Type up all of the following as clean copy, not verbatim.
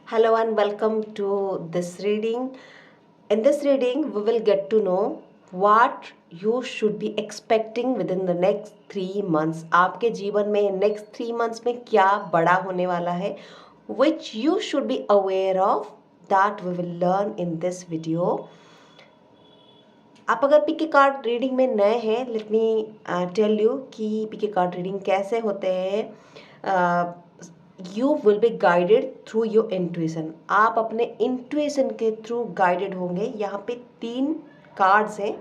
Hello and welcome to this reading. In this reading, we will get to know what you should be expecting within the next 3 months. आपके जीवन में next 3 months में क्या बड़ा होने वाला है, which you should be aware of, that we will learn in this video. आप अगर पीके कार्ड रीडिंग में नए हैं, लेट मी टेल यू कि पीके कार्ड रीडिंग कैसे होते हैं. You will be guided through your intuition. आप अपने इंट्यूशन के थ्रू गाइडेड होंगे. यहाँ पे 3 कार्ड्स हैं.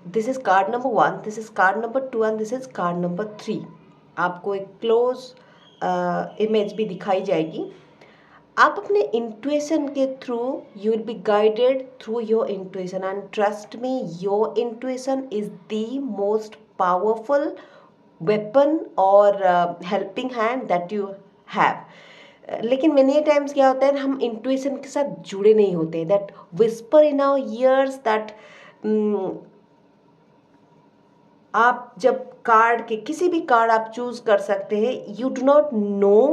This is called number 1, this is called number 2 and this is called number 3. आपको एक क्लोज इमेज भी दिखाई जाएगी. आप अपने इंट्यूशन के through you will be guided through your intuition and trust me, your intuition is the most powerful weapon और helping hand that you have. लेकिन मेनी टाइम्स क्या होता है, हम इंट्यूशन के साथ जुड़े नहीं होते. That whisper in our ears that आप जब कार्ड के किसी भी कार्ड आप चूज कर सकते हैं. यू डू नॉट नो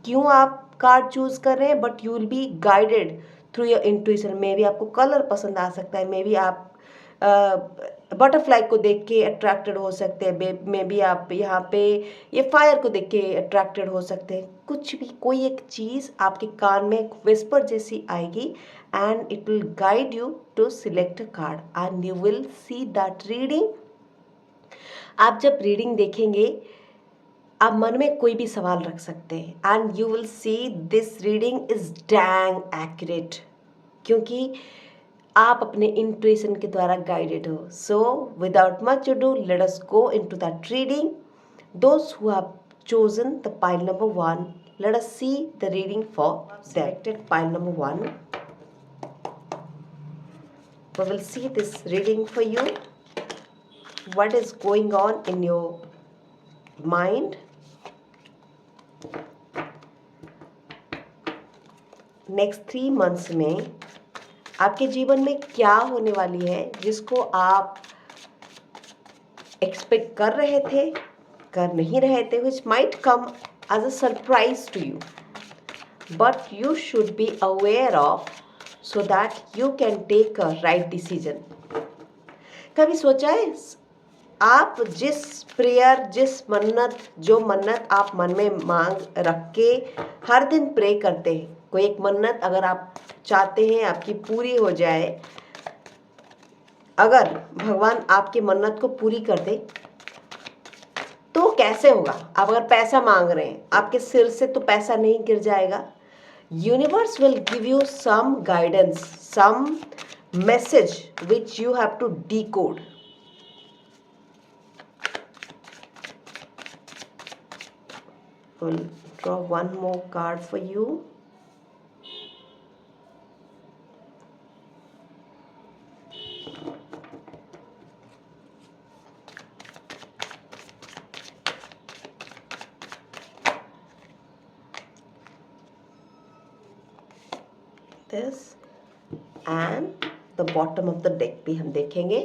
क्यों आप कार्ड चूज कर रहे हैं, but you will be guided through your intuition. May be आपको कलर पसंद आ सकता है, मे बी आप बटरफ्लाई को देख के अट्रैक्टेड हो सकते हैं, मे बी आप यहाँ पे ये फायर को देख के अट्रैक्टेड हो सकते हैं. कुछ भी कोई एक चीज़ आपके कान में एक विस्पर जैसी आएगी and it will guide you to select a card and you will see that reading. आप जब रीडिंग देखेंगे आप मन में कोई भी सवाल रख सकते हैं and you will see this reading is dang accurate, क्योंकि आप अपने इंट्यूशन के द्वारा गाइडेड हो. So without much ado let us go into that reading. Those who have chosen the pile number 1, let us see the reading for selected pile number 1. We will see this reading for you. What is going on in your mind? Next 3 months में आपके जीवन में क्या होने वाली है जिसको आप एक्सपेक्ट कर रहे थे, कर नहीं रहे थे, which might come as a surprise to you, but you should be aware of so that you can take a right decision. कभी सोचा है आप जिस प्रेयर, जिस मन्नत, जो मन्नत आप मन में मांग रख के हर दिन प्रे करते हैं, कोई एक मन्नत अगर आप चाहते हैं आपकी पूरी हो जाए, अगर भगवान आपकी मन्नत को पूरी कर दे तो कैसे होगा? आप अगर पैसा मांग रहे हैं, आपके सिर से तो पैसा नहीं गिर जाएगा. Universe will give you some guidance, some message which you have to decode. We'll draw one more card for you. This and the bottom of the deck भी हम देखेंगे.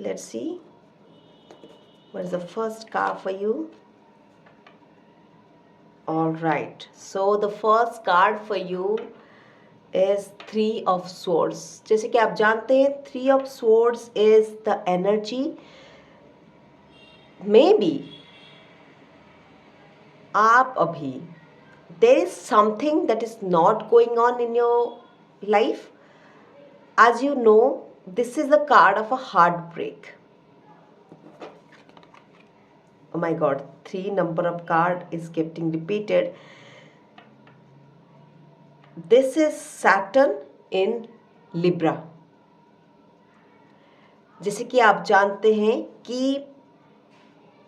Let's see what is the first card for you. All right, so the first card for you is 3 of swords. जैसे कि आप जानते हैं 3 of swords is the energy. Maybe आप अभी there is something that is not going on in your life. As you know, this is the card of a heartbreak. Oh my god, 3 number of card is getting repeated. This is Saturn in Libra. जैसे कि आप जानते हैं कि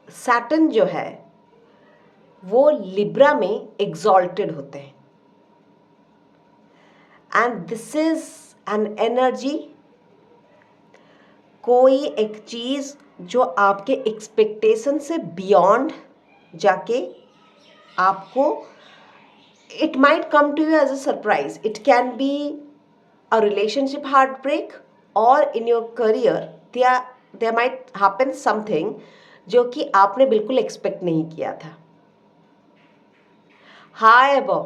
Saturn जो है वो Libra में एग्जॉल्टेड होते हैं and this is an energy. कोई एक चीज जो आपके एक्सपेक्टेशन से बियॉन्ड जाके आपको, it might come to you as a surprise. It can be a relationship heart break और in your career there might happen something जो कि आपने बिल्कुल एक्सपेक्ट नहीं किया था. however,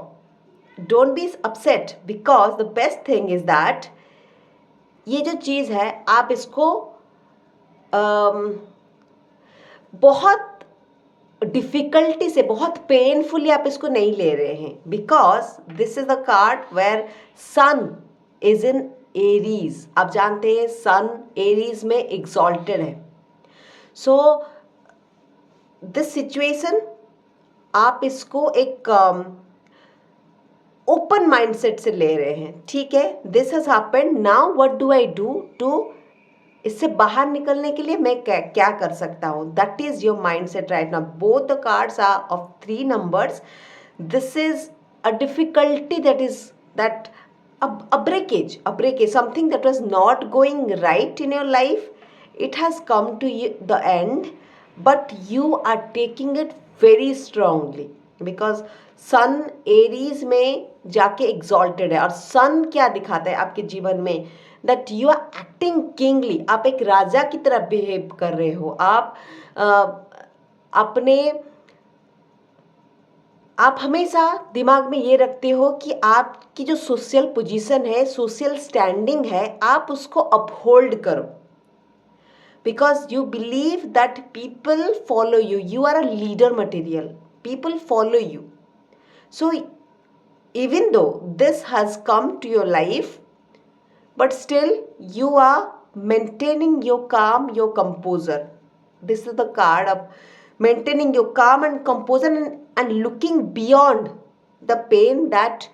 don't be upset because the best thing is that ये जो चीज़ है आप इसको बहुत डिफ़िकल्टी से, बहुत पेनफुली आप इसको नहीं ले रहे हैं, because this is the card where sun is in Aries. आप जानते हैं सन एरीज में एग्जॉल्टेड है. सो दिस सिचुएशन आप इसको एक ओपन माइंडसेट से ले रहे हैं. ठीक है, this has happened, now what do I do to, इससे बाहर निकलने के लिए मैं क्या कर सकता हूँ. That is your mind set right now. Both the cards are of 3 numbers. This is a difficulty that is that a breakage, something that was not going right in your life. It has come to the end, but you are taking it very strongly because sun Aries में जाके exalted है. और sun क्या दिखाता है आपके जीवन में, that you are acting kingly. आप एक राजा की तरह बिहेव कर रहे हो. आप हमेशा दिमाग में ये रखते हो कि आपकी जो सोशल पोजीशन है, सोशल स्टैंडिंग है, आप उसको अपहोल्ड करो, because you believe that people follow you. You are a leader material, people follow you. So even though this has come to your life, but still you are maintaining your calm, your composure. This is the card of maintaining your calm and composure, and looking beyond the pain, that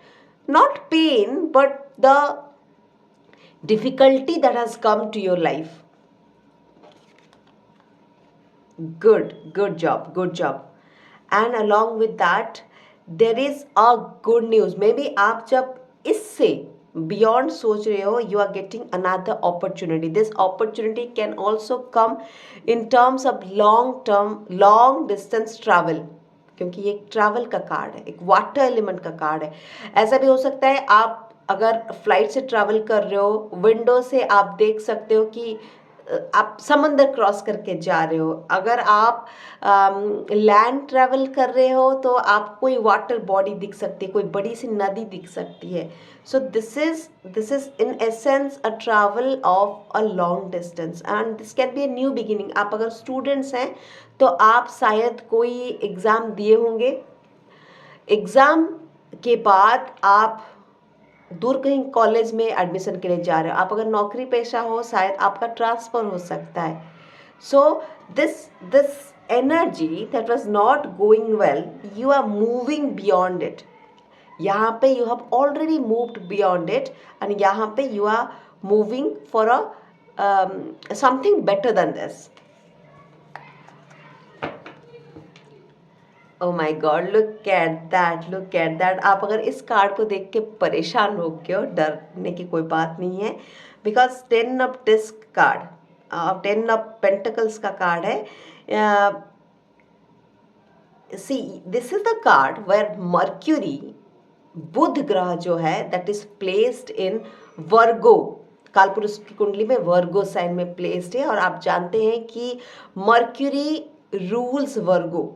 not pain but the difficulty that has come to your life. Good job. And along with that there is a good news. Maybe आप जब इससे beyond सोच रहे हो, you are getting another opportunity. This opportunity can also come in terms of long distance travel, क्योंकि ये एक travel का कार्ड है, एक वाटर एलिमेंट का कार्ड है. ऐसा भी हो सकता है आप अगर फ्लाइट से ट्रैवल कर रहे हो, विंडो से आप देख सकते हो कि आप समंदर क्रॉस करके जा रहे हो. अगर आप लैंड ट्रैवल कर रहे हो तो आप कोई वाटर बॉडी दिख सकती है, कोई बड़ी सी नदी दिख सकती है. So this is in essence a travel of a long distance, and this can be a new beginning. आप अगर स्टूडेंट्स हैं तो आप शायद कोई एग्ज़ाम दिए होंगे, एग्ज़ाम के बाद आप दूर कहीं कॉलेज में एडमिशन के लिए जा रहे हो. आप अगर नौकरी पेशा हो, शायद आपका ट्रांसफ़र हो सकता है. So this energy that was not going well, you are moving beyond it. यहाँ पे you have already moved beyond it, and यहाँ पे you are moving for a something better than this. Oh my God, look at that. आप अगर इस card को देख के परेशान हो गए हो, डरने की कोई बात नहीं है, because 10 of disc card, 10 of pentacles का कार्ड है. See this is the card where Mercury, Budh ग्रह जो है, that is placed in Virgo. कालपुरुष की कुंडली में वर्गो साइन में प्लेस्ड है, और आप जानते हैं कि Mercury rules Virgo.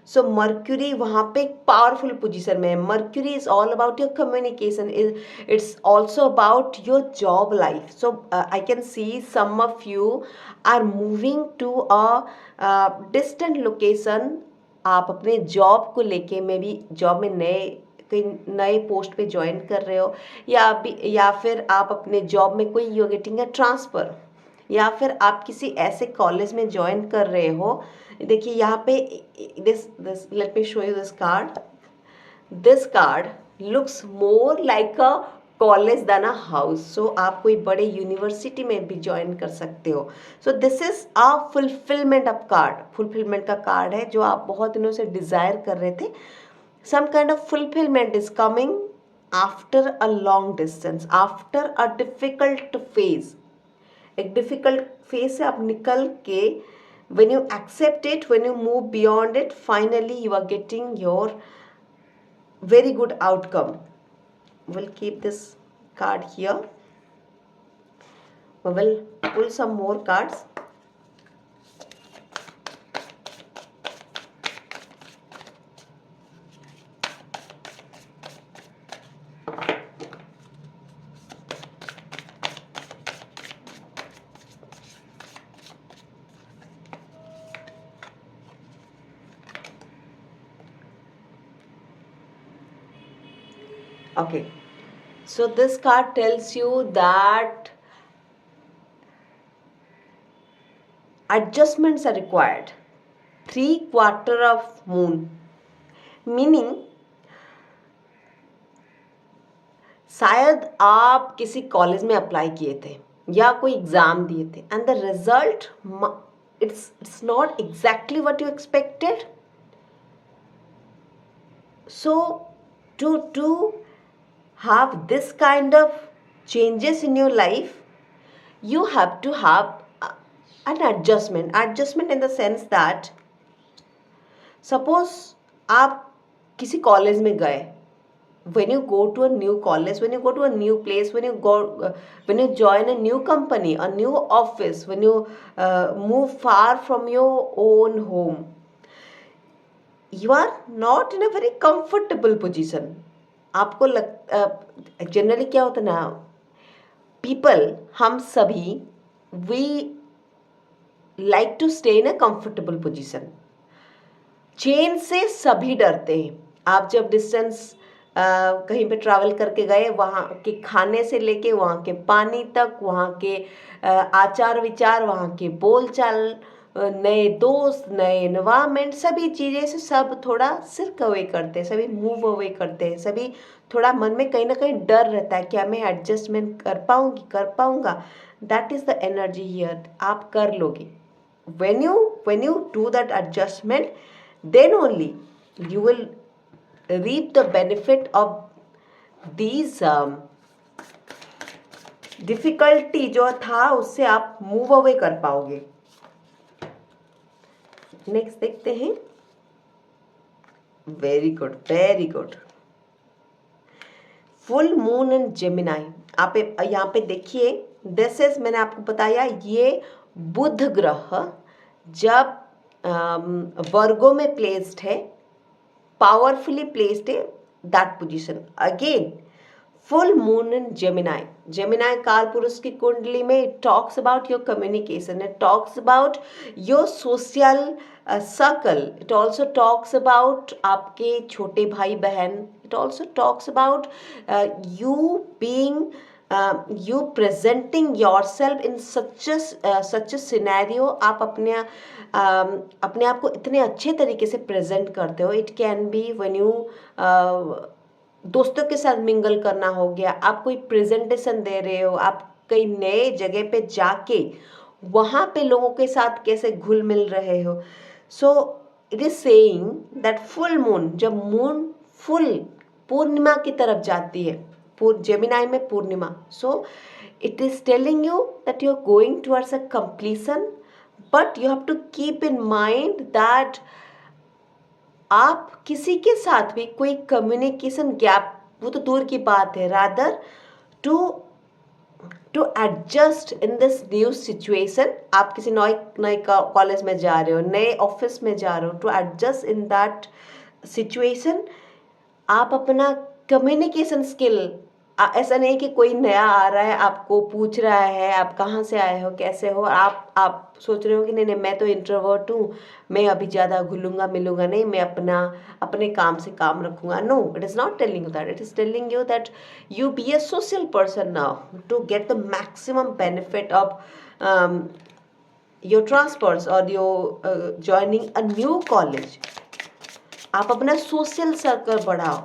So Mercury वहाँ पे एक पावरफुल पोजीशन में है. Mercury is all about your communication, it's also about your job life. So I can see some of you are moving to a distant location. आप अपने job को लेके may be job में नए post पे join कर रहे हो, या फिर आप अपने जॉब में कोई यू गेटिंग अ ट्रांसफ़र, या फिर आप किसी ऐसे कॉलेज में ज्वाइन कर रहे हो. देखिए यहाँ पे this let me show you this card. This card looks more like a college than a house. So आप कोई बड़े यूनिवर्सिटी में भी ज्वाइन कर सकते हो. सो this is a fulfilment of card. Fulfilment का कार्ड है जो आप बहुत दिनों से डिज़ायर कर रहे थे. Some kind of fulfilment is coming after a long distance, after a difficult phase. एक डिफिकल्ट फेज से आप निकल के, when you accept it, when you move beyond it, finally you are getting your very good outcome. We'll keep this card here. We will pull some more cards. Okay, so this card tells you that adjustments are required. 3/4 of moon, meaning शायद आप किसी college में apply किए थे या कोई exam दिए थे and the result it's not exactly what you expected. So to have this kind of changes in your life, you have to have an adjustment in the sense that suppose आप किसी college में गए. When you go to a new college, when you go to a new place, when you join a new company, a new office, when you move far from your own home, you are not in a very comfortable position. आपको generally क्या होता है ना, people, हम सभी, we like to stay in a comfortable position. Change से सभी डरते हैं. आप जब डिस्टेंस कहीं पे ट्रैवल करके गए, वहाँ के खाने से लेके वहाँ के पानी तक, वहाँ के आचार विचार, वहाँ के बोलचाल, नए दोस्त, नए एनवायरनमेंट, सभी चीज़ें से सब थोड़ा सिर्क अवे करते हैं, सभी मूव अवे करते हैं, सभी थोड़ा मन में कहीं ना कहीं डर रहता है, क्या मैं एडजस्टमेंट कर पाऊँगा. That is the energy here. आप कर लोगे. when you do that adjustment, then only you will reap the benefit of these difficulty जो था उससे आप मूव अवे कर पाओगे. नेक्स्ट देखते हैं. Very good. Full moon and Gemini. आप यहाँ पे देखिए, दिस इज, मैंने आपको बताया, ये बुध ग्रह जब वर्गो में प्लेस्ड है, पावरफुली प्लेस्ड है, that position. Again full moon in Gemini काल पुरुष की कुंडली में it talks about your communication, it talks about your social circle, it also talks about आपके छोटे भाई बहन, it also talks about you being you presenting yourself in such a scenario. आप अपने आप को इतने अच्छे तरीके से प्रेजेंट करते हो. It can be when you दोस्तों के साथ मिंगल करना हो गया, आप कोई प्रेजेंटेशन दे रहे हो, आप कई नए जगह पे जाके वहाँ पे लोगों के साथ कैसे घुल मिल रहे हो. So it is saying that full moon, जब मून फुल पूर्णिमा की तरफ जाती है, जेमिनाई में पूर्णिमा, so it is telling you that you are going towards a completion, but you have to keep in mind that आप किसी के साथ भी कोई कम्युनिकेशन गैप, वो तो दूर की बात है, rather to adjust in this new situation. आप किसी नए कॉलेज में जा रहे हो, नए ऑफिस में जा रहे हो, to adjust in that situation आप अपना कम्युनिकेशन स्किल, ऐसा नहीं कि कोई नया आ रहा है, आपको पूछ रहा है आप कहाँ से आए हो, कैसे हो, आप सोच रहे हो कि नहीं मैं तो इंट्रोवर्ट हूँ, मैं अभी ज़्यादा घुलूंगा मिलूंगा नहीं, मैं अपने काम से काम रखूँगा. No, it is not telling you that. It is telling you that you be a social person now to get the maximum benefit of your transfers or your joining a new college. आप अपना social circle बढ़ाओ.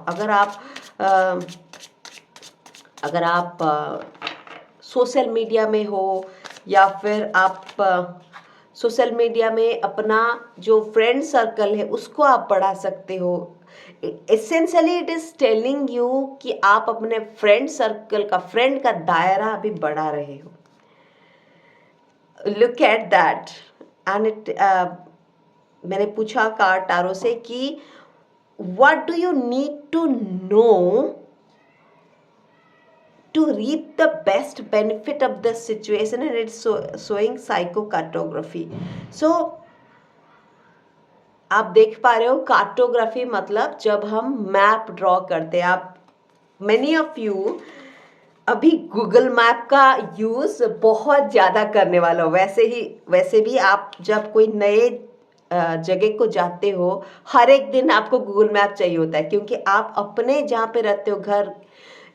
अगर आप social media में हो या फिर आप सोशल मीडिया में अपना जो फ्रेंड सर्कल है उसको आप बढ़ा सकते हो. Essentially it is telling you कि आप अपने फ्रेंड सर्कल का, फ्रेंड का दायरा अभी बढ़ा रहे हो. Look at that. And it मैंने पूछा कार्ड टारो से कि what do you need to know to reap the best benefit of the situation, and it's showing psychocartography. So आप देख पा रहे हो, कार्टोग्राफी मतलब जब हम मैप ड्रॉ करते हैं. आप many of you अभी गूगल मैप का यूज़ बहुत ज़्यादा करने वाला हो. वैसे भी आप जब कोई नए जगह को जाते हो, हर एक दिन आपको गूगल मैप चाहिए होता है, क्योंकि आप अपने जहाँ पे रहते हो, घर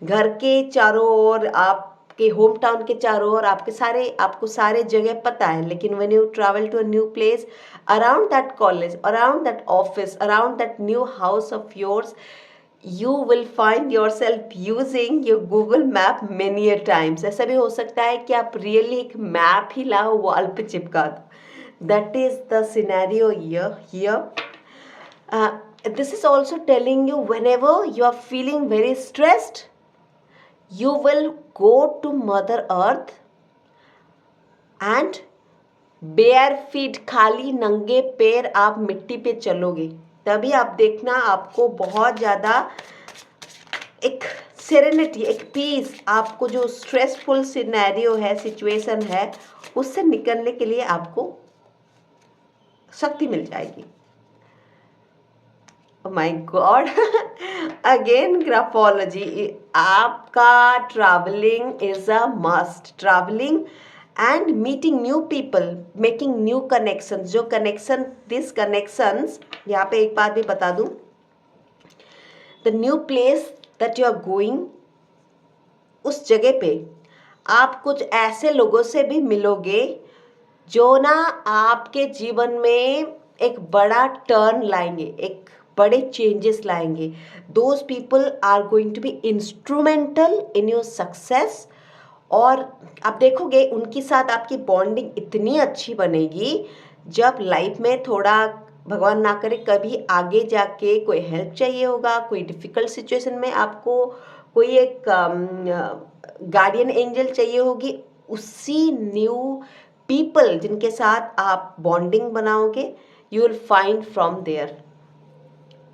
घर के चारों ओर, आपके होम टाउन के चारों ओर आपको सारे जगह पता है, लेकिन when you travel to a new place, around that college, around that office, around that new house of yours, you will find yourself using your Google Map many a times. ऐसा भी हो सकता है कि आप रियली एक map ही लाओ, wall पे चिपका दो. That is the scenario here. This is also telling you, whenever you are feeling very stressed, you will go to Mother Earth and bare feet, खाली नंगे पैर आप मिट्टी पे चलोगे, तभी आप देखना आपको बहुत ज़्यादा एक सेरेनिटी, एक पीस, आपको जो स्ट्रेसफुल सिनेरियो है, सिचुएशन है, उससे निकलने के लिए आपको शक्ति मिल जाएगी. My God, again graphology. आपका travelling is a must. Travelling and meeting new people, making new connections. जो कनेक्शन, दिस कनेक्शंस, यहाँ पे एक बात भी बता दूँ, the new place that you are going, उस जगह पे आप कुछ ऐसे लोगों से भी मिलोगे जो ना आपके जीवन में एक बड़ा टर्न लाएंगे, एक बड़े चेंजेस लाएंगे. Those people are going to be instrumental in your success. और आप देखोगे उनके साथ आपकी बॉन्डिंग इतनी अच्छी बनेगी, जब लाइफ में थोड़ा, भगवान ना करे, कभी आगे जाके कोई हेल्प चाहिए होगा, कोई डिफ़िकल्ट सिचुएशन में आपको कोई एक गार्डियन एंजल चाहिए होगी, उसी न्यू पीपल जिनके साथ आप बॉन्डिंग बनाओगे, you will find from there.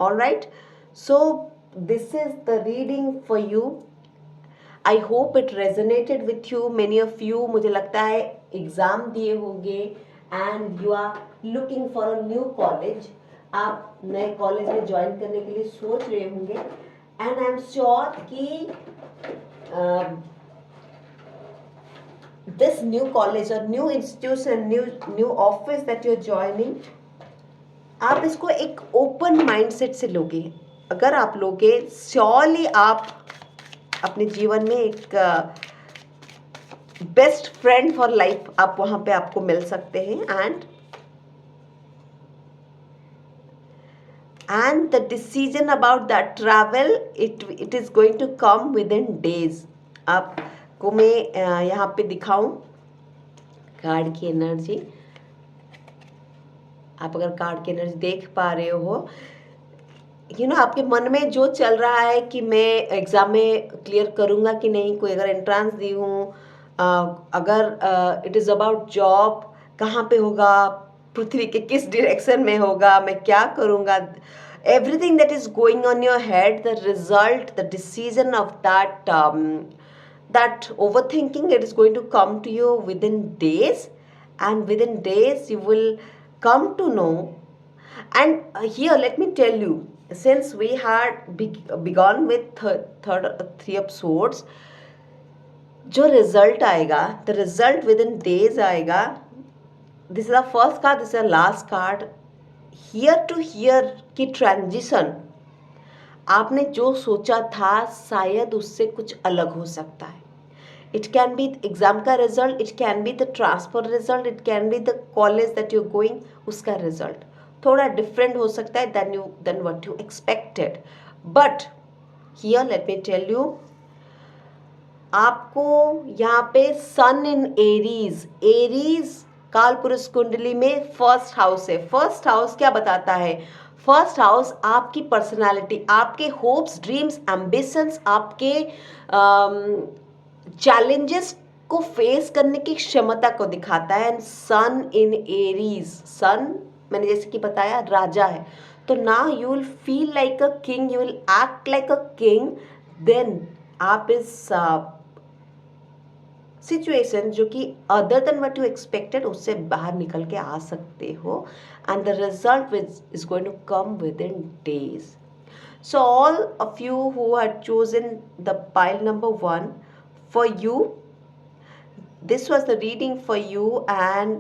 Alright, so this is the reading for you. I hope it resonated with you. Many of you, मुझे लगता है एग्ज़ाम दिए होंगे and you are looking for a new college. आप नए college में join करने के लिए सोच रहे होंगे and I am sure कि this new college or new institution, new office that you are joining, आप इसको एक ओपन माइंडसेट से लोगे. अगर आप लोगे, श्योरली आप अपने जीवन में एक बेस्ट फ्रेंड फॉर लाइफ आप वहाँ पे आपको मिल सकते हैं. And the decision about that travel, it is going to come within days. आपको मैं यहाँ पे दिखाऊं कार्ड की एनर्जी. आप अगर कार्ड की एनर्जी देख पा रहे हो, आपके मन में जो चल रहा है कि मैं एग्ज़ाम में क्लियर करूँगा कि नहीं, कोई अगर एंट्रेंस दी हूँ, अगर इट इज़ अबाउट जॉब, कहाँ पे होगा, पृथ्वी के किस डायरेक्शन में होगा, मैं क्या करूँगा, everything that is going on your head, the result, the decision of that overthinking, it is going to come to you within days, and within days you will come to know. And here let me tell you, since we had begun with three episodes, जो result आएगा, the result within days आएगा. This is the first card, this is the last card. Here to here की transition, आपने जो सोचा था शायद उससे कुछ अलग हो सकता है. इट कैन बी एग्ज़ाम का result, it can be the transfer result, it can be the college that you going, उसका रिजल्ट थोड़ा डिफरेंट हो सकता है than what you expected. But here let me tell you, आपको यहाँ पे sun in Aries कालपुरुष कुंडली में फर्स्ट हाउस है. फर्स्ट हाउस क्या बताता है? फर्स्ट हाउस आपकी पर्सनालिटी, आपके होप्स, ड्रीम्स, एम्बिशंस, आपके चैलेंजेस को फेस करने की क्षमता को दिखाता है. एंड सन इन एरीज, सन मैंने जैसे कि बताया राजा है, तो ना you will feel like a king, you will act like a king. Then आप इस सिचुएशन जो कि other then what you expected, उससे बाहर निकल के आ सकते हो. And the result is going to come within days. So all of you who had chosen the pile number 1, for you, this was the reading for you. And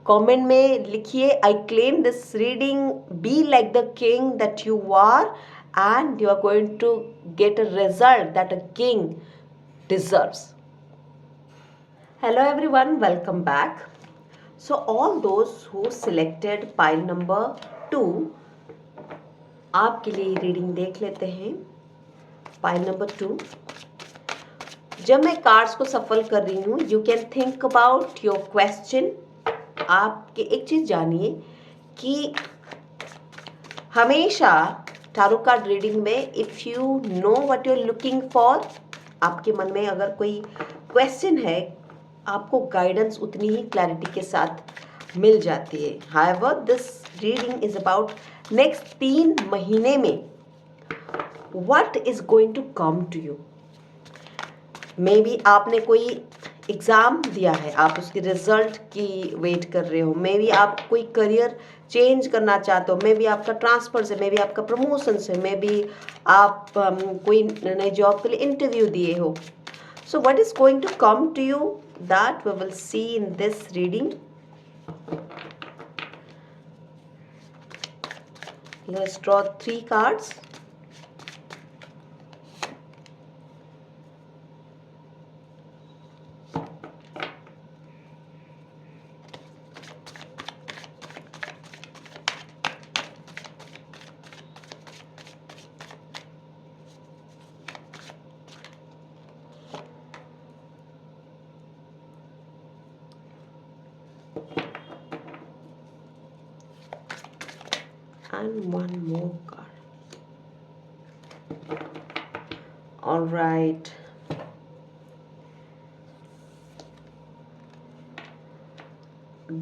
comment में लिखिए, I claim this reading, be like the king that you are, and you are going to get a result that a king deserves. Hello everyone, welcome back. So all those who selected pile number 2, आपके लिए reading देख लेते हैं. Pile number 2. जब मैं cards को shuffle कर रही हूँ, you can think about your question. आपके एक चीज जानिए कि हमेशा टारो कार्ड रीडिंग में if you know what you are looking for, आपके मन में अगर कोई क्वेश्चन है, आपको गाइडेंस उतनी ही क्लैरिटी के साथ मिल जाती है. However this reading is about next 3 महीने में what is going to come to you. Maybe आपने कोई एग्ज़ाम दिया है, आप उसके रिजल्ट की वेट कर रहे हो. मे बी आप कोई करियर चेंज करना चाहते हो. मे बी आपका ट्रांसफर से, मे बी आपका प्रमोशन से, मे बी आप कोई नई जॉब के लिए इंटरव्यू दिए हो. So what is going to come to you, that we will see in this reading. Let's draw 3 cards. And one more card. All right.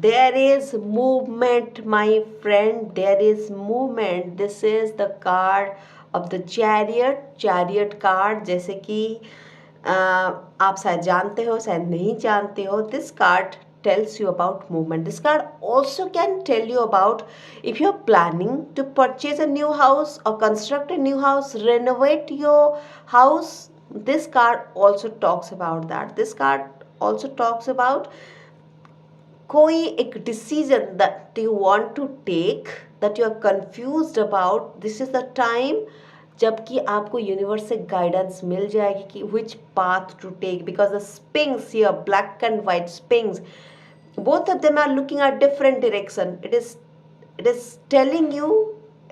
There is movement, my friend. There is movement. This is the card of the chariot. Chariot card. जैसे कि आप शायद जानते हो, शायद नहीं जानते हो. This card tells you about movement. This card also can tell you about if you're planning to purchase a new house or construct a new house, renovate your house. This card also talks about that. This card also talks about कोई एक decision that you want to take, that you are confused about. This is the time जबकि आपको universe से guidance मिल जाएगी कि which path to take, because the sphinxes here, black and white sphinxes, both of them are looking at different direction. It is telling you,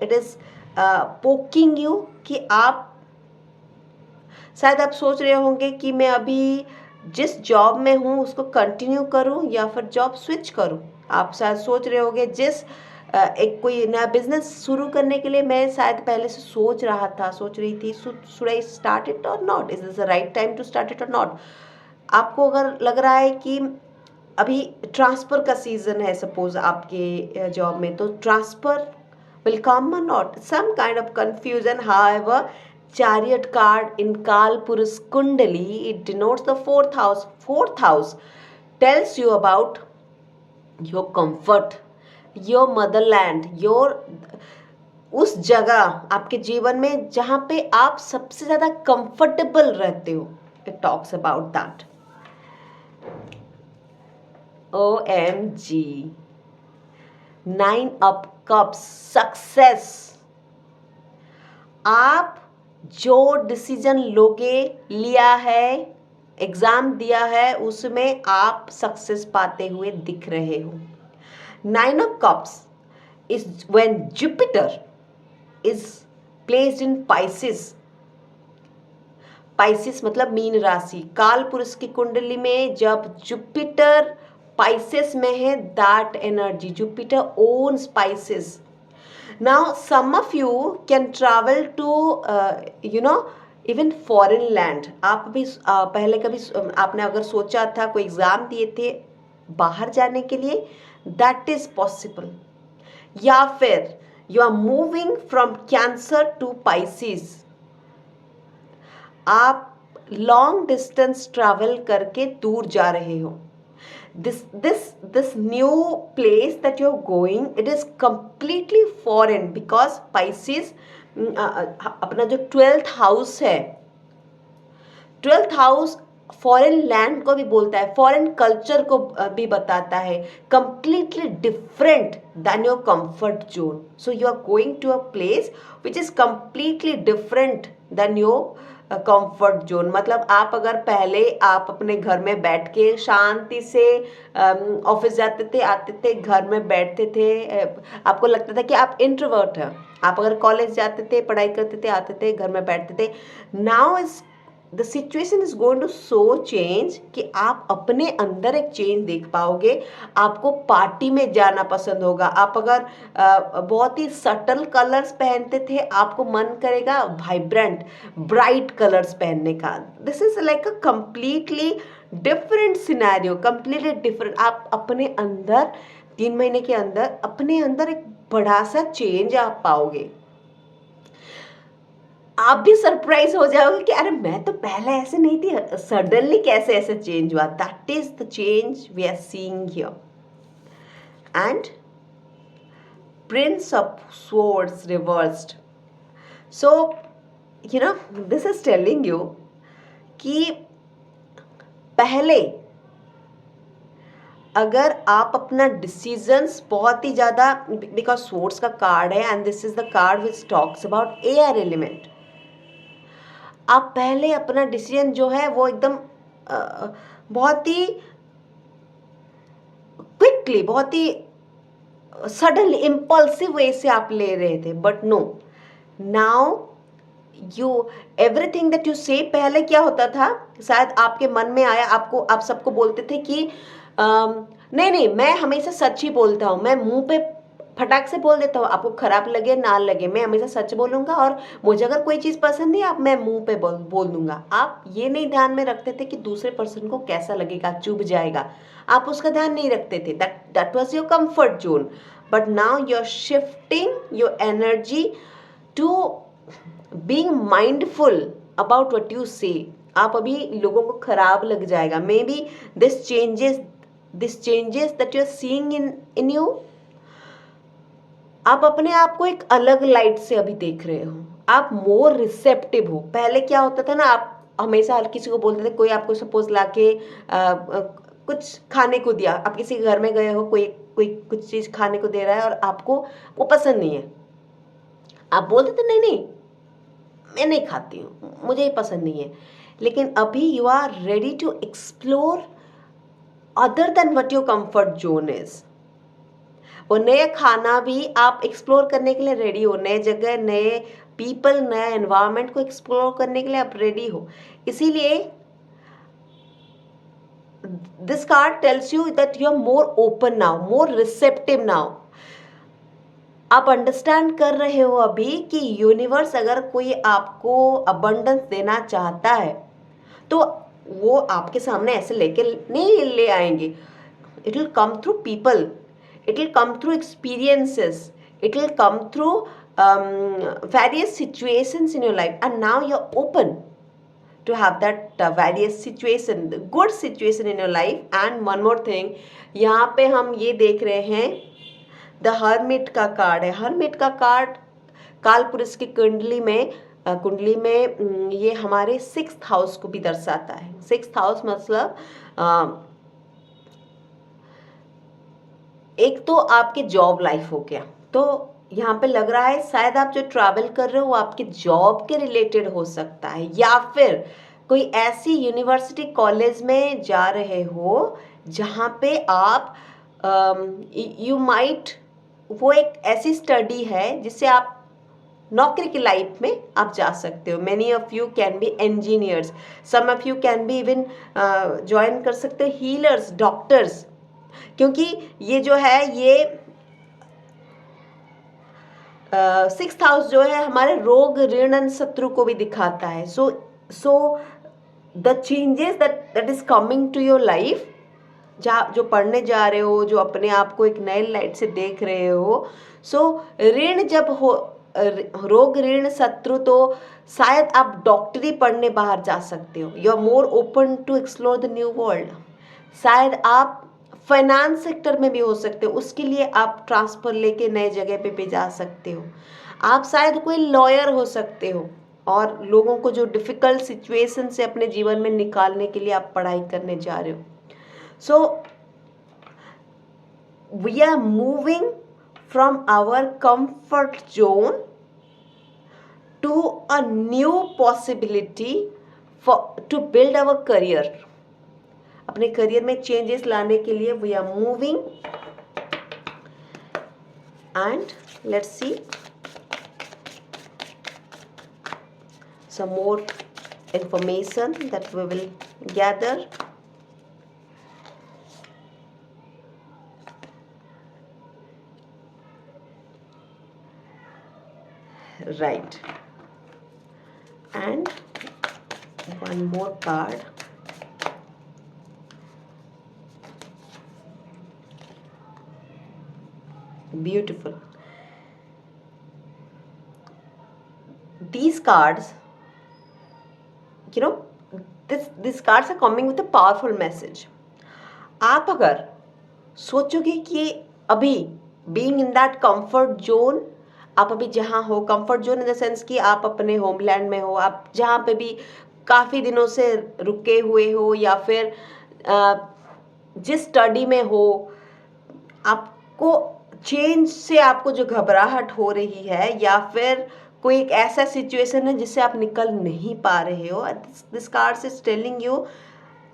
it is poking you कि आप शायद आप सोच रहे होंगे कि मैं अभी जिस जॉब में हूँ उसको कंटिन्यू करूँ या फिर जॉब स्विच करूँ. आप शायद सोच रहे होंगे जिस एक कोई नया बिजनेस शुरू करने के लिए मैं शायद पहले से सोच रही थी, should I start it or not, is this the right time to start it or not. आपको अगर लग रहा है कि अभी ट्रांसफ़र का सीज़न है सपोज आपके जॉब में, तो transfer will come or not, some kind of confusion. However chariot card in Kalpurus Kundali, it denotes the 4th house. 4th house tells you about your comfort, your motherland, your उस जगह आपके जीवन में जहाँ पे आप सबसे ज़्यादा कंफर्टेबल रहते हो. It talks about that. OMG, 9 of cups, success. आप जो डिसीजन लिया है, एग्ज़ाम दिया है, उसमें आप सक्सेस पाते हुए दिख रहे हो. 9 of cups is when Jupiter is placed in Pisces. Pisces मतलब मीन राशि. काल पुरुष की कुंडली में जब जुपिटर Pisces में है, that energy, Jupiter owns Pisces. Now some of you can travel to even foreign land. आप भी पहले कभी आपने अगर सोचा था, कोई एग्ज़ाम दिए थे बाहर जाने के लिए, that is possible. या फिर you are moving from Cancer to Pisces. आप लॉन्ग डिस्टेंस ट्रैवल करके दूर जा रहे हो. This new place that you're going, it is completely foreign because Pisces अपना जो 12th house है, 12th house फॉरेन लैंड को भी बोलता है, फॉरेन कल्चर को भी बताता है, completely different then your comfort zone. So you are going to a place which is completely different then your comfort zone. मतलब आप अगर पहले आप अपने घर में बैठ के शांति से ऑफिस जाते थे, आते थे, घर में बैठते थे, आपको लगता था कि आप इंट्रोवर्ट हैं. आप अगर कॉलेज जाते थे, पढ़ाई करते थे, आते थे, घर में बैठते थे. Now is the situation is going to so change कि आप अपने अंदर एक चेंज देख पाओगे. आपको पार्टी में जाना पसंद होगा. आप अगर बहुत ही सटल कलर्स पहनते थे, आपको मन करेगा वाइब्रेंट ब्राइट कलर्स पहनने का. This is like a completely different scenario, completely different. आप अपने अंदर 3 महीने के अंदर अपने अंदर एक बड़ा सा चेंज आप पाओगे. आप भी सरप्राइज हो जाओगे कि अरे मैं तो पहले ऐसे नहीं थी, सडनली कैसे ऐसे चेंज हुआ. That is the change we are seeing here. And prince of swords reversed. So you know this is telling you कि पहले अगर आप अपना डिसीजंस बहुत ही ज़्यादा, बिकॉज सोर्स का कार्ड है and this is the card which talks about air element. आप पहले अपना डिसीजन जो है वो एकदम बहुत ही क्विकली, बहुत ही सडनली, इम्पल्सिव वे से आप ले रहे थे. But no, now you everything that you say, पहले क्या होता था, शायद आपके मन में आया, आपको, आप सबको बोलते थे कि नहीं नहीं मैं हमेशा सच ही बोलता हूँ, मैं मुंह पे फटाक से बोल देता हूँ, आपको खराब लगे ना लगे मैं हमेशा सच बोलूँगा, और मुझे अगर कोई चीज़ पसंद नहीं आप मैं मुंह पे बोल दूंगा. आप ये नहीं ध्यान में रखते थे कि दूसरे पर्सन को कैसा लगेगा, चुभ जाएगा. आप उसका ध्यान नहीं रखते थे. That was your comfort zone. But now you are shifting your energy to being mindful about what you say. आप अभी लोगों को खराब लग जाएगा. Maybe this changes that you are seeing in you, आप अपने आप को एक अलग लाइट से अभी देख रहे हो. आप मोर रिसेप्टिव हो. पहले क्या होता था ना, आप हमेशा हर किसी को बोलते थे, कोई आपको सपोज लाके कुछ खाने को दिया, आप किसी के घर में गए हो, कोई कोई कुछ चीज़ खाने को दे रहा है और आपको वो पसंद नहीं है, आप बोलते थे नहीं नहीं मैं नहीं खाती हूँ, मुझे ये पसंद नहीं है. लेकिन अभी you are ready to explore other then what your comfort zone is. वो नया खाना भी आप एक्सप्लोर करने के लिए रेडी हो, नए जगह, नए पीपल, नया एनवायरनमेंट को एक्सप्लोर करने के लिए आप रेडी हो. इसीलिए this card tells you that you are more open now, more receptive now. आप अंडरस्टैंड कर रहे हो अभी कि यूनिवर्स अगर कोई आपको अबंडेंस देना चाहता है तो वो आपके सामने ऐसे लेके नहीं ले आएंगे. It will come through people, it will come through experiences, it will come through various situations in your life, and now you're open to have that various situation, the good situation in your life. And one more thing, यहाँ पे हम ये देख रहे हैं the hermit का card है. Hermit का कार्ड काल पुरुष की कुंडली में ये हमारे 6th हाउस को भी दर्शाता है. 6th हाउस मतलब एक तो आपके जॉब लाइफ हो गया, तो यहाँ पे लग रहा है शायद आप जो ट्रैवल कर रहे हो वो आपके जॉब के रिलेटेड हो सकता है, या फिर कोई ऐसी यूनिवर्सिटी कॉलेज में जा रहे हो जहाँ पे आप यू माइट, वो एक ऐसी स्टडी है जिससे आप नौकरी की लाइफ में आप जा सकते हो. Many of you can be engineers, some of you can be even join कर सकते हो हीलर्स, डॉक्टर्स, क्योंकि ये जो है ये 6th हाउस जो है हमारे रोग, ऋण, शत्रु को भी दिखाता है. So the changes that is coming to your life, जो पढ़ने जा रहे हो, जो अपने आप को एक नए लाइट से देख रहे हो, सो ऋण जब हो, रोग, ऋण, शत्रु, तो शायद आप डॉक्टरी पढ़ने बाहर जा सकते हो. You are more open to explore the new world. शायद आप फाइनेंस सेक्टर में भी हो सकते हो, उसके लिए आप ट्रांसफ़र लेके नए जगह पे भी जा सकते हो. आप शायद कोई लॉयर हो सकते हो, और लोगों को जो डिफ़िकल्ट सिचुएशन से अपने जीवन में निकालने के लिए आप पढ़ाई करने जा रहे हो. So we are moving from our comfort zone to a new possibility for to build our career. अपने करियर में चेंजेस लाने के लिए we are moving. And let's see some more information that we will gather. Right. And one more card. Beautiful. These cards, these cards are coming with a powerful message. आप अगर सोचोगे कि अभी being in that comfort zone, आप अभी जहाँ हो, comfort zone in the sense कि आप अपने होमलैंड में हो, आप जहाँ पे भी काफ़ी दिनों से रुके हुए हो, या फिर जिस स्टडी में हो, आपको चेंज से आपको जो घबराहट हो रही है, या फिर कोई एक ऐसा सिचुएशन है जिससे आप निकल नहीं पा रहे हो, this cards is telling you,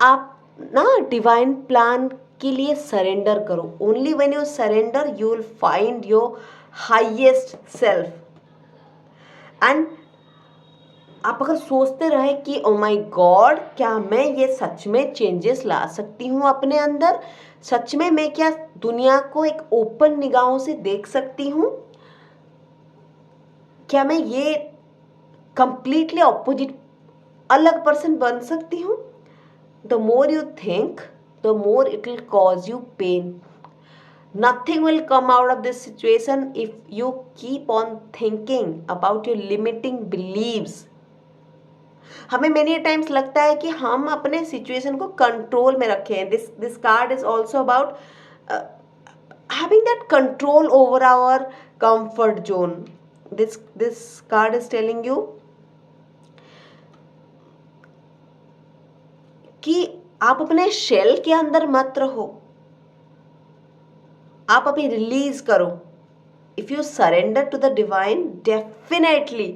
आप ना डिवाइन प्लान के लिए सरेंडर करो. Only when you surrender you will find your highest self. And आप अगर सोचते रहे कि ओ माय गॉड, क्या मैं ये सच में चेंजेस ला सकती हूँ अपने अंदर, सच में मैं क्या दुनिया को एक ओपन निगाहों से देख सकती हूँ, क्या मैं ये कंप्लीटली ऑपोजिट अलग पर्सन बन सकती हूँ. The more you think the more it will cause you pain. Nothing will come out of this situation if you keep on thinking about your limiting beliefs. हमें many times लगता है कि हम अपने situation को control में रखें. This card is also about having that control over our comfort zone. This card is telling you कि आप अपने शेल के अंदर मत रहो, आप अभी रिलीज करो. If you surrender to the divine, definitely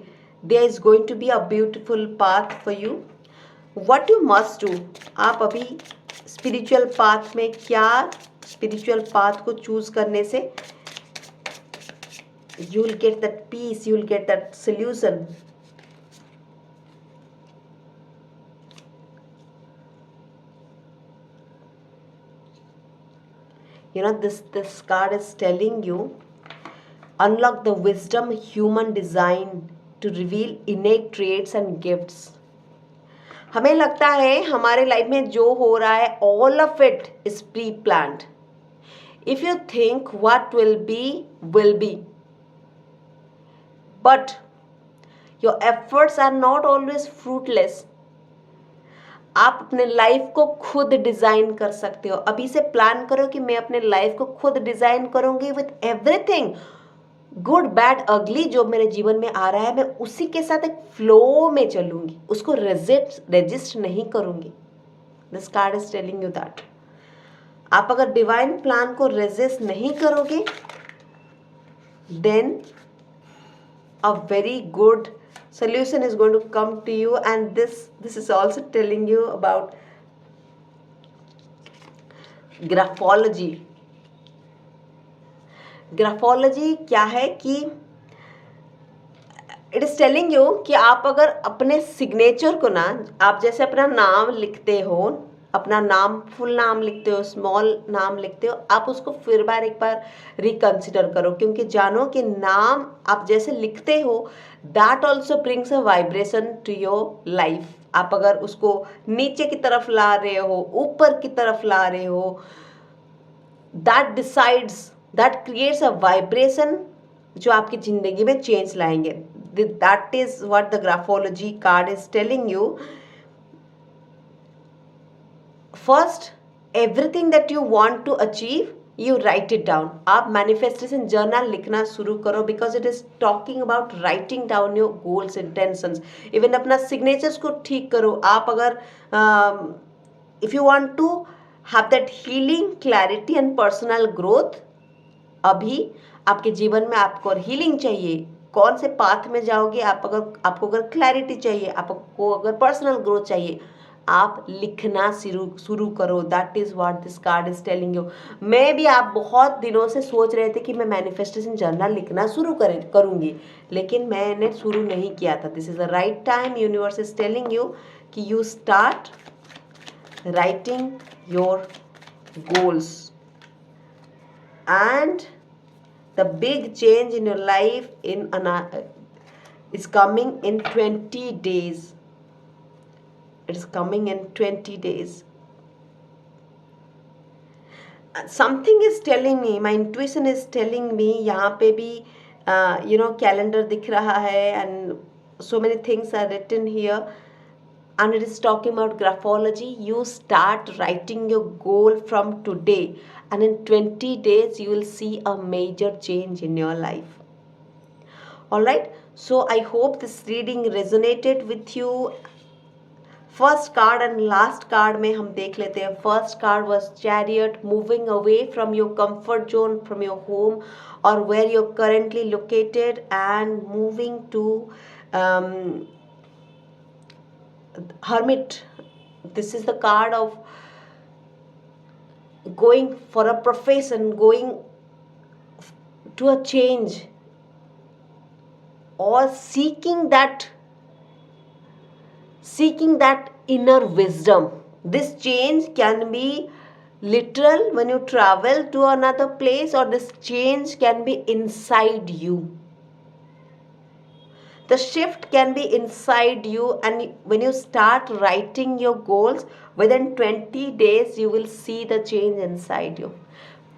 there is going to be a beautiful path for you. What you must do, आप अभी स्पिरिचुअल पाथ में, क्या स्पिरिचुअल पाथ को चूज करने से you will get that peace, you will get that solution. This card is telling you, unlock the wisdom human design to reveal innate traits and gifts. हमें लगता है हमारे life में जो हो रहा है, all of it is pre-planned. If you think what will be. But your efforts are not always fruitless. आप अपने लाइफ को खुद डिज़ाइन कर सकते हो. अभी से प्लान करो कि मैं अपने लाइफ को खुद डिज़ाइन करूँगी विथ एवरीथिंग, गुड बैड अगली जो मेरे जीवन में आ रहा है, मैं उसी के साथ एक फ्लो में चलूँगी, उसको रेजिस्ट नहीं करूँगी. This card is telling you that. आप अगर डिवाइन प्लान को रेजिस्ट नहीं करोगे, then a very good solution is going to come to you. And this is also telling you about graphology. Graphology क्या है कि इट इज टेलिंग यू कि आप अगर अपने सिग्नेचर को ना, आप जैसे अपना नाम लिखते हो, अपना नाम, फुल नाम लिखते हो, स्मॉल नाम लिखते हो, आप उसको फिर एक बार रिकंसिडर करो, क्योंकि जानो कि नाम आप जैसे लिखते हो, that also brings a vibration to your life. आप अगर उसको नीचे की तरफ ला रहे हो, ऊपर की तरफ ला रहे हो, that decides, that creates a vibration जो आपकी ज़िंदगी में चेंज लाएंगे. That is what the graphology card is telling you. First, everything that you want to achieve, you write it down. आप मैनिफेस्टेशन जर्नल लिखना शुरू करो because it is talking about writing down your goals intentions. Even अपना signatures को ठीक करो. आप अगर if you want to have that healing, clarity and personal growth, अभी आपके जीवन में आपको हीलिंग चाहिए, कौन से पाथ में जाओगे. आपको अगर क्लैरिटी चाहिए, आपको अगर पर्सनल ग्रोथ चाहिए, आप लिखना शुरू करो. That is what this card is telling you. मैं भी, आप बहुत दिनों से सोच रहे थे कि मैं मैनिफेस्टेशन जर्नल लिखना शुरू करूंगी, लेकिन मैंने शुरू नहीं किया था. This is the right time. Universe is telling you कि you start writing your goals and the big change in your life is coming in 20 days. It is coming in 20 days. Something is telling me, my intuition is telling me, यहाँ पे भी calendar दिख रहा है and so many things are written here and it is talking about graphology. You start writing your goal from today and in 20 days you will see a major change in your life. Alright, so I hope this reading resonated with you. First card and last card में हम देख लेते हैं. First card was chariot, moving away from your comfort zone, from your home और where you currently located and moving to hermit. This is the card of going for a profession, going to a change or seeking that inner wisdom. This change can be literal when you travel to another place, or this change can be inside you. The shift can be inside you, and when you start writing your goals, within 20 days you will see the change inside you.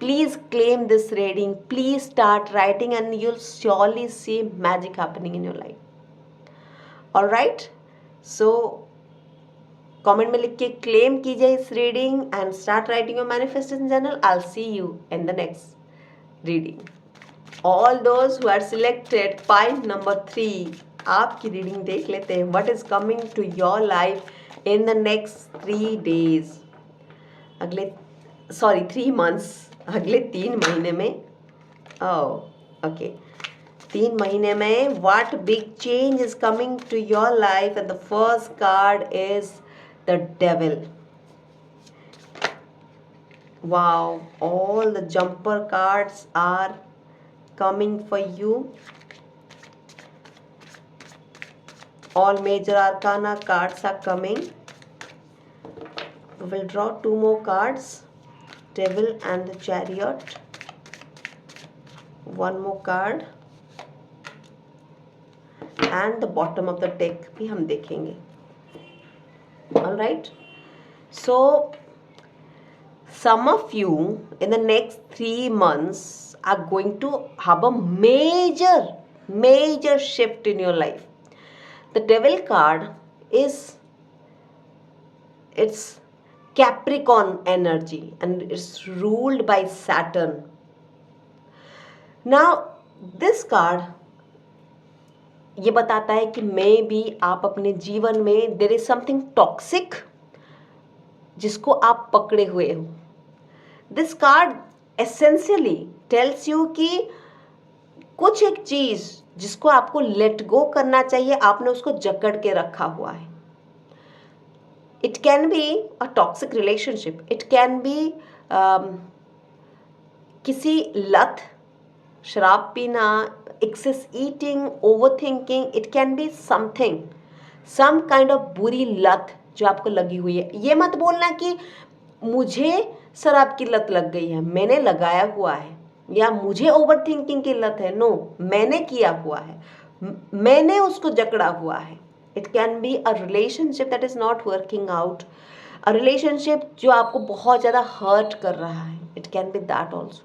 Please claim this reading. Please start writing and you'll surely see magic happening in your life. Alright, so comment में लिख के claim कीजिए इस reading and start writing your manifestation journal. I will see you in the next reading. All those who are selected point number 3, आपकी reading देख लेते हैं. What is coming to your life in the next 3 days, 3 months, अगले 3 महीने में. Okay, 3 महीने में what big change is coming to your life. And the first card is the devil. Wow, all the jumper cards are coming for you. All major arcana cards are coming. We will draw 2 more cards, devil and the chariot. 1 more card and the bottom of the deck भी हम देखेंगे. Alright, so some of you in the next 3 months are going to have a major shift in your life. The devil card is, it's Capricorn energy and it's ruled by Saturn. Now this card ये बताता है कि मैं भी, आप अपने जीवन में देयर इज समथिंग टॉक्सिक जिसको आप पकड़े हुए हो. This card essentially tells you कि कुछ एक चीज जिसको आपको लेट गो करना चाहिए, आपने उसको जकड़ के रखा हुआ है. It can be a toxic relationship, it can B किसी लत, शराब पीना, excess eating, overthinking. It can be something, some kind of बुरी लत जो आपको लगी हुई है. ये मत बोलना कि मुझे शराब की लत लग गई है, मैंने लगाया हुआ है, या मुझे ओवर थिंकिंग की लत है. नो, मैंने किया हुआ है, मैंने उसको जकड़ा हुआ है. It can be a relationship that is not working out, a relationship जो आपको बहुत ज़्यादा हर्ट कर रहा है. It can B that also.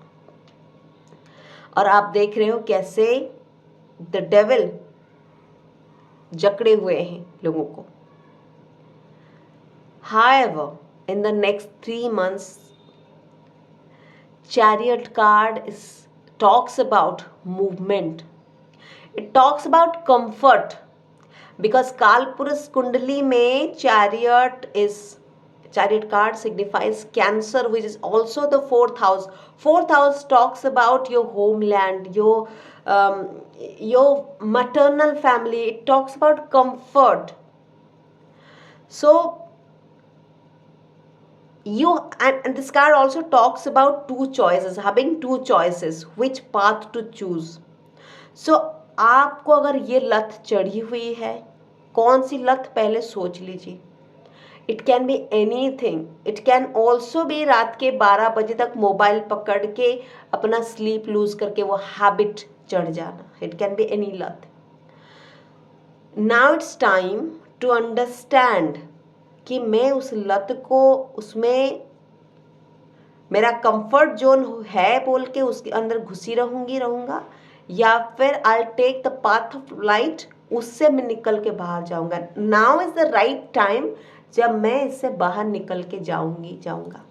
और आप देख रहे हो कैसे द डेविल जकड़े हुए हैं लोगों को. However, in the next 3 months, Chariot card talks about movement. It talks about comfort. Because Kalpurus Kundali mein chariot card signifies Cancer, which is also the fourth house. Fourth house talks about your homeland, your maternal family. It talks about comfort. So and this card also talks about two choices, having two choices, which path to choose. So आपको अगर ये लत चढ़ी हुई है, कौन सी लत पहले सोच लीजिए. It can be any thing. It can also be रात के 12 बजे तक मोबाइल पकड़ के अपना स्लीप लूज करके वो हैबिट चढ़ जाना. इट कैन बी एनी लत. Now it's time to understand कि मैं उस लत को, उसमें मेरा कंफर्ट जोन है बोल के उसके अंदर घुसी रहूँगा, या फिर I take the path of light, उससे मैं निकल के बाहर जाऊँगा. Now is the right time जब मैं इससे बाहर निकल के जाऊँगा.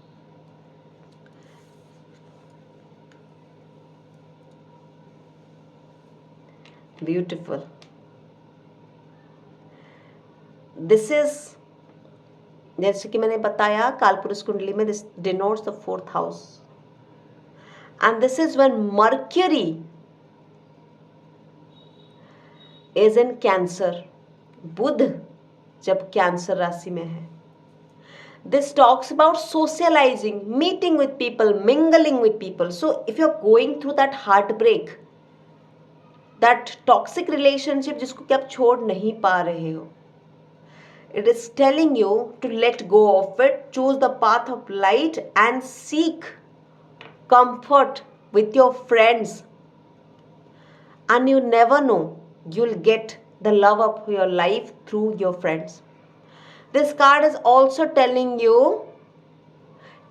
ब्यूटिफुल. दिस इज, जैसे कि मैंने बताया, कालपुरुष कुंडली में this denotes the fourth house, and this is when Mercury is in Cancer. बुध जब कैंसर राशि में है. This talks about socialising, meeting with people, mingling with people. So if you are going through that heart break, that toxic relationship जिसको कि आप छोड़ नहीं पा रहे हो, it is telling you to let go of it, choose the path of light and seek comfort with your friends, and you never know, you'll get the love of your life through your friends. This card is also telling you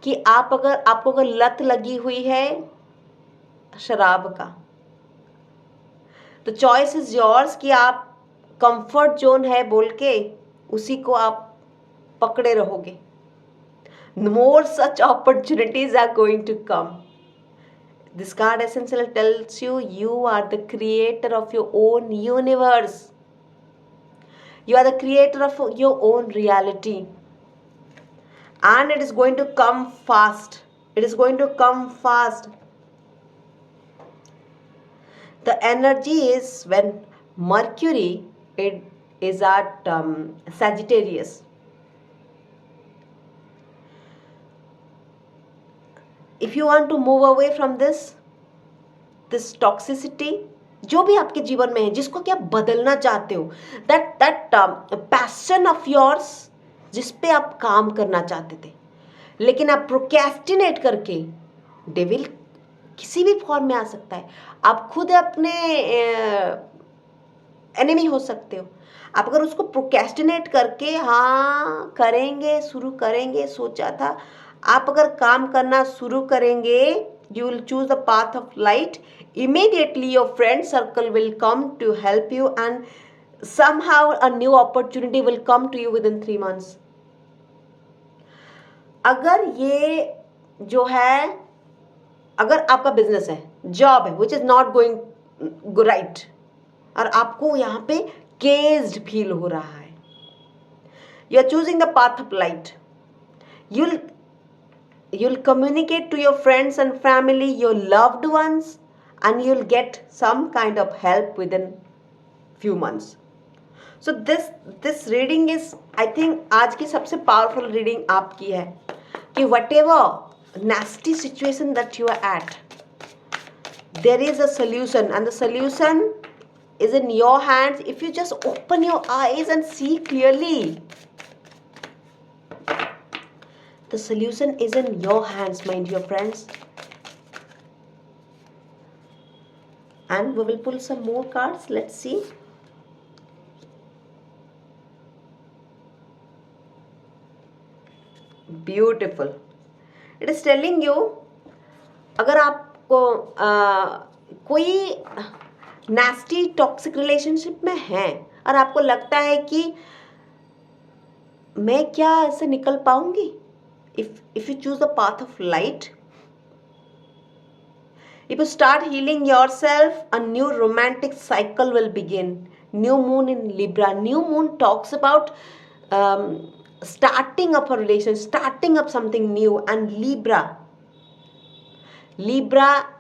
कि आपको अगर लत लगी हुई है शराब का, तो चॉइस इज योर्स कि आप कंफर्ट जोन है बोल के उसी को आप पकड़े रहोगे. More such opportunities are going to come. This card essentially tells you you are the creator of your own universe. You are the creator of your own reality. And it is going to come fast. It is going to come fast. The energy is when Mercury is at Sagittarius. If you want to move away from this toxicity, जो भी आपके जीवन में है, जिसको कि आप बदलना चाहते हो, that passion of yours, जिस पे आप काम करना चाहते थे लेकिन आप प्रोक्रेस्टिनेट करके, डेविल किसी भी फॉर्म में आ सकता है. आप खुद अपने एनिमी हो सकते हो. आप अगर उसको प्रोक्रेस्टिनेट करके हाँ करेंगे, शुरू करेंगे, सोचा था, आप अगर काम करना शुरू करेंगे, you will choose the path of light, immediately your friend circle will come to help you and somehow a new opportunity will come to you within 3 months. अगर ये जो है, अगर आपका बिजनेस है, जॉब है, which is not going right, और आपको यहाँ पे केस्ड फील हो रहा है, you are choosing the path of light. You'll communicate to your friends and family, your loved ones, and you'll get some kind of help within few months. So this reading is, I think, आज की सबसे powerful reading आपकी है कि whatever nasty situation that you are at, there is a solution, and the solution is in your hands if you just open your eyes and see clearly. The solution is in your hands, my dear friends. And we will pull some more cards. Let's see. Beautiful. It is telling you, अगर आपको कोई nasty toxic relationship में है और आपको लगता है कि मैं क्या इससे निकल पाऊंगी, if you choose the path of light, If you start healing yourself, a new romantic cycle will begin. New moon in Libra. New moon talks about starting up a relation, starting up something new. And Libra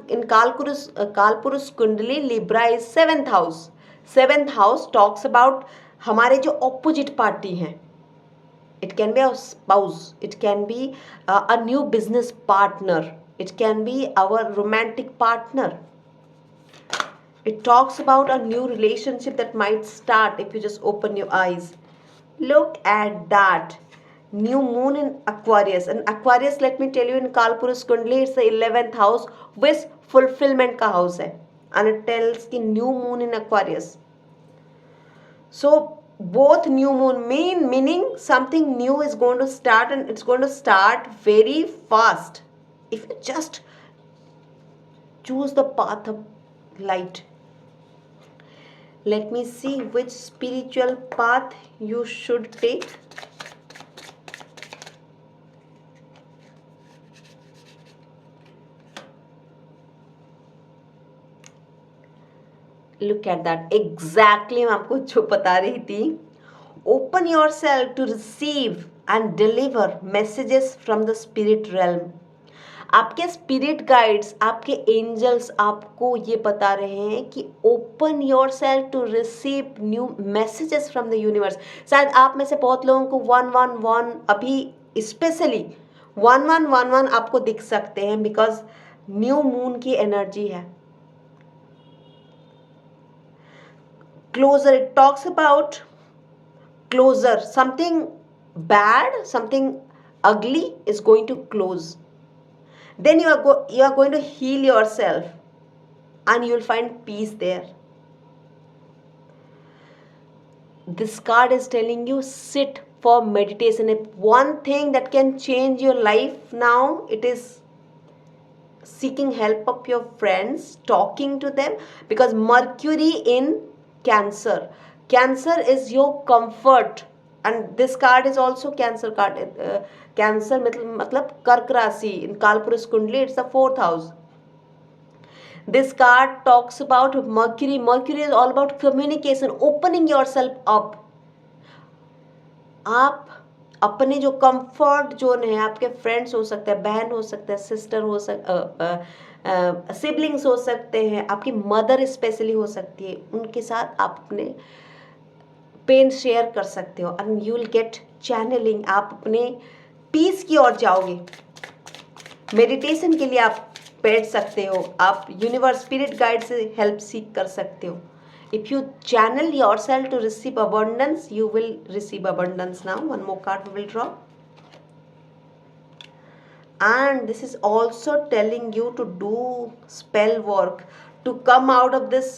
in Kalpurus Kundali, Libra is 7th house. 7th house talks about हमारे जो opposite party हैं. It can be a spouse, it can be a new business partner, it can be our romantic partner. It talks about a new relationship that might start if you just open your eyes. Look at that. New moon in Aquarius. And Aquarius, let me tell you, in Kalpurus Kundali, it's the 11th house, wish fulfillment ka house hai. And it tells ki new moon in Aquarius. So both new moon meaning something new is going to start, and it's going to start very fast if you just choose the path of light. Let me see which spiritual path you should take. Look at that. Exactly मैं आपको जो बता रही थी. Open yourself to receive and deliver messages from the spirit realm. आपके spirit guides, आपके angels आपको ये बता रहे हैं कि open yourself to receive new messages from the universe. शायद आप में से बहुत लोगों को 111 अभी स्पेशली 1111 आपको दिख सकते हैं, बिकॉज न्यू मून की एनर्जी है. Closure, it talks about closure. Something bad, something ugly is going to close. Then you are going to heal yourself and you will find peace there. This card is telling you sit for meditation. If one thing that can change your life now, it is seeking help of your friends, talking to them, because Mercury in Cancer. Cancer is your comfort, and this card is also Cancer card. Cancer मतलब कर्क राशि in Kalpurus Kundali, it's the 4th house. This card talks about Mercury. Mercury is all about communication, opening yourself up. आप अपने जो comfort zone है, आपके friends हो सकते हैं, बहन हो सकते हैं, सिस्टर हो सिबलिंग्स हो सकते हैं, आपकी मदर स्पेशली हो सकती है, उनके साथ आप अपने पेन शेयर कर सकते हो and you will get channeling. आप अपने पीस की ओर जाओगे. मेडिटेशन के लिए आप बैठ सकते हो, आप यूनिवर्स स्पिरिट गाइड से हेल्प सीख कर सकते हो. If you channel yourself to receive abundance, you will receive abundance. Now one more card we will draw. And this is also telling you to do spell work to come out of this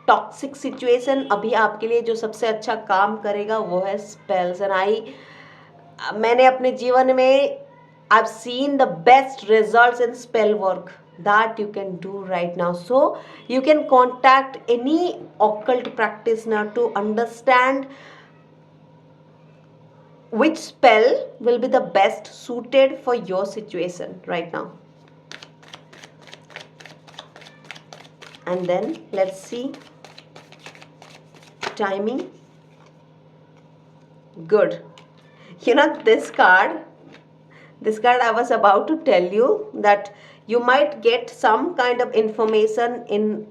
toxic situation. अभी आपके लिए जो सबसे अच्छा काम करेगा वो है spells. And मैंने अपने जीवन में I've seen the best results in spell work that you can do right now. So you can contact any occult practitioner to understand which spell will be the best suited for your situation right now. And then let's see timing. Good. You know, this card I was about to tell you that you might get some kind of information in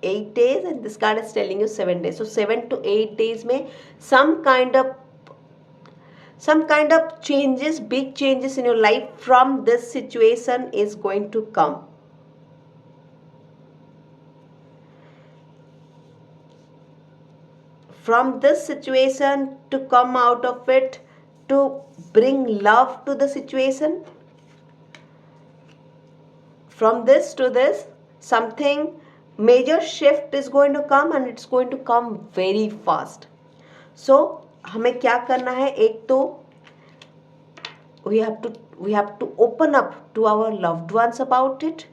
8 days, and this card is telling you 7 days. So 7 to 8 days में some kind of changes, big changes in your life from this situation is going to come. From this situation, to come out of it, to bring love to the situation. From this to this, something major shift is going to come, and it's going to come very fast. So हमें क्या करना है? एक तो we have to open up to our loved ones about it.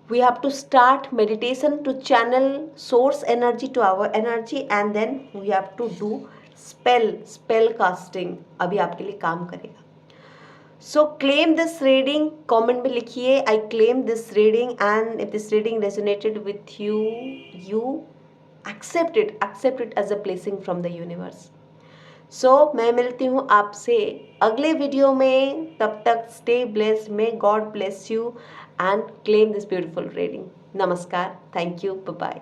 We have to start meditation to channel source energy to our energy, and then we have to do spell casting. अभी आपके लिए काम करेगा. सो claim this reading, comment में लिखिए I claim this reading, and if this reading resonated with you, you accept it as a blessing from the universe. सो मैं मिलती हूँ आपसे अगले वीडियो में, तब तक stay blessed, may God bless you and claim this beautiful reading. नमस्कार, thank you, bye bye.